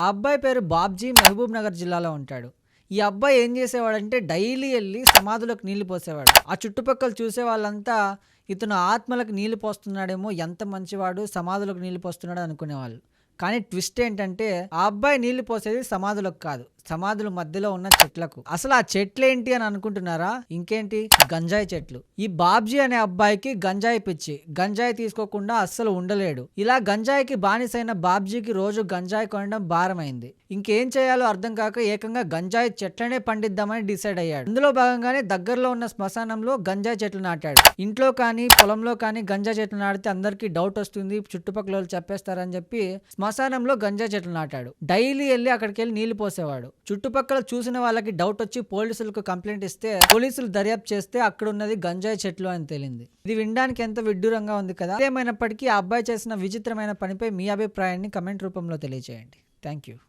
ఆ అబ్బాయి పేరు బాబ్జీ, మహబూబ్ నగర్ జిల్లాలో ఉంటాడు. ఈ అబ్బాయి ఏం చేసేవాడంటే డైలీ ఎళ్లి సమాధులకు నీళ్లు పోసేవాడు. ఆ చుట్టుపక్కల చూసే వాళ్ళంతా ఇతను ఆత్మలకు నీళ్లు పోస్తున్నాడేమో, ఎంత మంచివాడు సమాధులకు నీళ్లు పోస్తున్నాడు అనుకునేవాళ్ళు. కానీ ట్విస్ట్ ఏంటంటే ఆ అబ్బాయి నీళ్లు పోసేది సమాధులకు కాదు, సమాధుల మధ్యలో ఉన్న చెట్లకు. అసలు ఆ చెట్లేంటి అని అనుకుంటున్నారా? ఇంకేంటి, గంజాయి చెట్లు. ఈ బాబ్జీ అనే అబ్బాయికి గంజాయి పిచ్చి. గంజాయి తీసుకోకుండా అస్సలు ఉండలేడు. ఇలా గంజాయికి బానిసైన బాబ్జీకి రోజు గంజాయి కొనడం భారమైంది. ఇంకేం చేయాలో అర్థం కాక ఏకంగా గంజాయి చెట్లనే పండిద్దామని డిసైడ్ అయ్యాడు. అందులో భాగంగానే దగ్గరలో ఉన్న శ్మశానంలో గంజాయి చెట్లు నాటాడు. ఇంట్లో కానీ పొలంలో కానీ గంజాయి చెట్లు నాటితే అందరికీ డౌట్ వస్తుంది, చుట్టుపక్కల వాళ్ళు చెప్పేస్తారని చెప్పి శ్మశానంలో గంజాయి చెట్లు నాటాడు. డైలీ వెళ్ళి అక్కడికి వెళ్ళి నీళ్లు పోసేవాడు. చుట్టుపక్కల చూసిన వాళ్ళకి డౌట్ వచ్చి పోలీసులకు కంప్లైంట్ ఇస్తే పోలీసులు దర్యాప్తు చేస్తే అక్కడ ఉన్నది గంజాయి చెట్లు అని తేలింది. ఇది వినడానికి ఎంత విడ్డూరంగా ఉంది కదా. ఏమైనప్పటికీ ఆ అబ్బాయి చేసిన విచిత్రమైన పనిపై మీ అభిప్రాయాన్ని కమెంట్ రూపంలో తెలియజేయండి. Thank you.